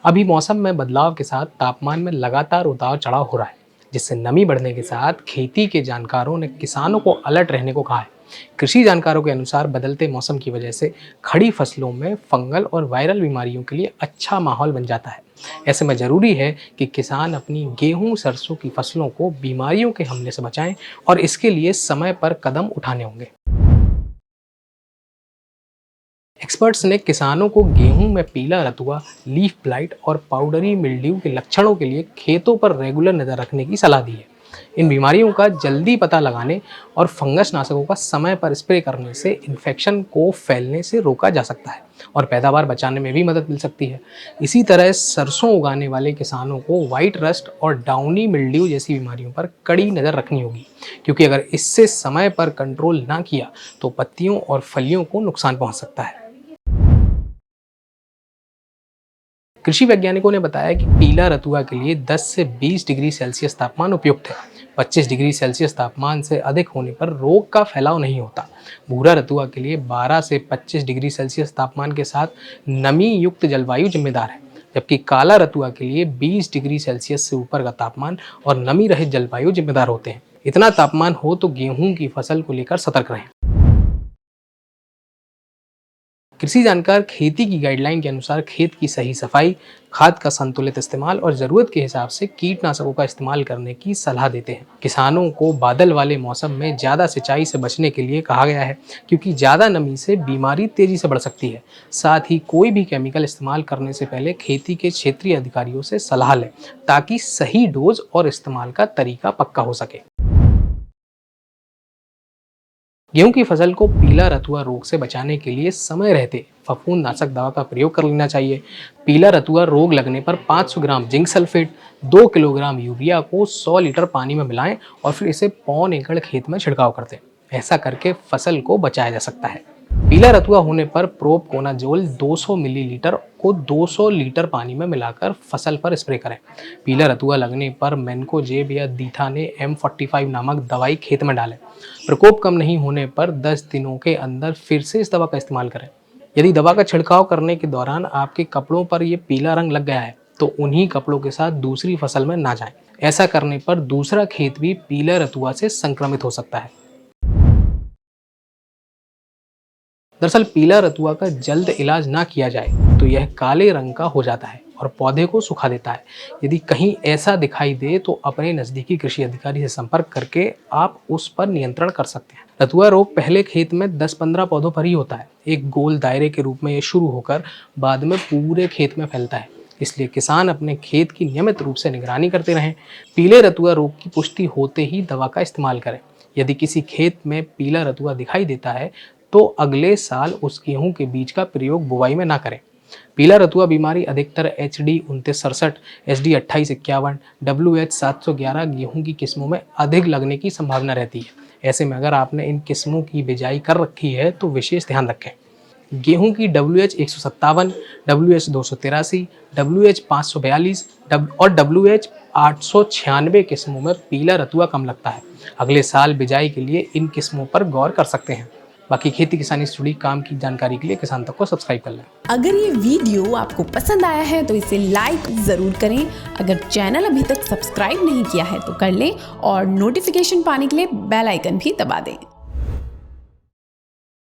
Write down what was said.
अभी मौसम में बदलाव के साथ तापमान में लगातार उतार चढ़ाव हो रहा है, जिससे नमी बढ़ने के साथ खेती के जानकारों ने किसानों को अलर्ट रहने को कहा है। कृषि जानकारों के अनुसार बदलते मौसम की वजह से खड़ी फसलों में फंगल और वायरल बीमारियों के लिए अच्छा माहौल बन जाता है। ऐसे में जरूरी है कि किसान अपनी गेहूं सरसों की फसलों को बीमारियों के हमले से बचाएं और इसके लिए समय पर कदम उठाने होंगे। एक्सपर्ट्स ने किसानों को गेहूं में पीला रतुआ, लीफ ब्लाइट और पाउडरी मिल्ड्यू के लक्षणों के लिए खेतों पर रेगुलर नजर रखने की सलाह दी है। इन बीमारियों का जल्दी पता लगाने और फंगस नाशकों का समय पर स्प्रे करने से इन्फेक्शन को फैलने से रोका जा सकता है और पैदावार बचाने में भी मदद मिल सकती है। इसी तरह सरसों उगाने वाले किसानों को व्हाइट रस्ट और डाउनी मिल्ड्यू जैसी बीमारियों पर कड़ी नज़र रखनी होगी, क्योंकि अगर इससे समय पर कंट्रोल ना किया तो पत्तियों और फलियों को नुकसान पहुंच सकता है। कृषि वैज्ञानिकों ने बताया कि पीला रतुआ के लिए 10 से 20 डिग्री सेल्सियस तापमान उपयुक्त है। 25 डिग्री सेल्सियस तापमान से अधिक होने पर रोग का फैलाव नहीं होता। भूरा रतुआ के लिए 12 से 25 डिग्री सेल्सियस तापमान के साथ नमी युक्त जलवायु जिम्मेदार है, जबकि काला रतुआ के लिए 20 डिग्री सेल्सियस से ऊपर का तापमान और नमी रहित जलवायु जिम्मेदार होते हैं। इतना तापमान हो तो गेहूं की फसल को लेकर सतर्क रहें। कृषि जानकार खेती की गाइडलाइन के अनुसार खेत की सही सफाई, खाद का संतुलित इस्तेमाल और ज़रूरत के हिसाब से कीटनाशकों का इस्तेमाल करने की सलाह देते हैं। किसानों को बादल वाले मौसम में ज़्यादा सिंचाई से बचने के लिए कहा गया है, क्योंकि ज़्यादा नमी से बीमारी तेज़ी से बढ़ सकती है। साथ ही कोई भी केमिकल इस्तेमाल करने से पहले खेती के क्षेत्रीय अधिकारियों से सलाह लें, ताकि सही डोज और इस्तेमाल का तरीका पक्का हो सके। गेहूं की फसल को पीला रतुआ रोग से बचाने के लिए समय रहते फफूंदनाशक दवा का प्रयोग कर लेना चाहिए। पीला रतुआ रोग लगने पर 500 gram zinc sulphate, 2 kilogram urea को 100 लीटर पानी में मिलाएं और फिर इसे पौन एकड़ खेत में छिड़काव कर दें। ऐसा करके फसल को बचाया जा सकता है। पीला रतुआ होने पर प्रोपकोनाजोल 200 मिलीलीटर को 200 लीटर पानी में मिलाकर फसल पर स्प्रे करें। पीला रतुआ लगने पर मैनकोजेब या दीथाने M45 नामक दवाई खेत में डालें। प्रकोप कम नहीं होने पर 10 दिनों के अंदर फिर से इस दवा का इस्तेमाल करें। यदि दवा का छिड़काव करने के दौरान आपके कपड़ों पर ये पीला रंग लग गया है तो उन्हीं कपड़ों के साथ दूसरी फसल में ना जाएं। ऐसा करने पर दूसरा खेत भी पीला रतुआ से संक्रमित हो सकता है। दरअसल पीला रतुआ का जल्द इलाज ना किया जाए तो यह काले रंग का हो जाता है और पौधे को सुखा देता है। यदि कहीं ऐसा दिखाई दे तो अपने नज़दीकी कृषि अधिकारी से संपर्क करके आप उस पर नियंत्रण कर सकते हैं। रतुआ रोग पहले खेत में 10-15 पौधों पर ही होता है। एक गोल दायरे के रूप में ये शुरू होकर बाद में पूरे खेत में फैलता है। इसलिए किसान अपने खेत की नियमित रूप से निगरानी करते रहें। पीले रतुआ रोग की पुष्टि होते ही दवा का इस्तेमाल करें। यदि किसी खेत में पीला रतुआ दिखाई देता है तो अगले साल उस गेहूं के बीज का प्रयोग बुवाई में ना करें। पीला रतुआ बीमारी अधिकतर HD 2967, SD 2851, WH 711 गेहूं की किस्मों में अधिक लगने की संभावना रहती है। ऐसे में अगर आपने इन किस्मों की बिजाई कर रखी है तो विशेष ध्यान रखें। गेहूं की WH 157, WH 283, WH 542 और WH 896 किस्मों में पीला रतुआ कम लगता है। अगले साल बिजाई के लिए इन किस्मों पर गौर कर सकते हैं। बाकी खेती किसानी से जुड़ी काम की जानकारी के लिए किसान तक को सब्सक्राइब कर लें। अगर ये वीडियो आपको पसंद आया है तो इसे लाइक ज़रूर करें। अगर चैनल अभी तक सब्सक्राइब नहीं किया है तो कर लें और नोटिफिकेशन पाने के लिए बेल आइकन भी दबा दें।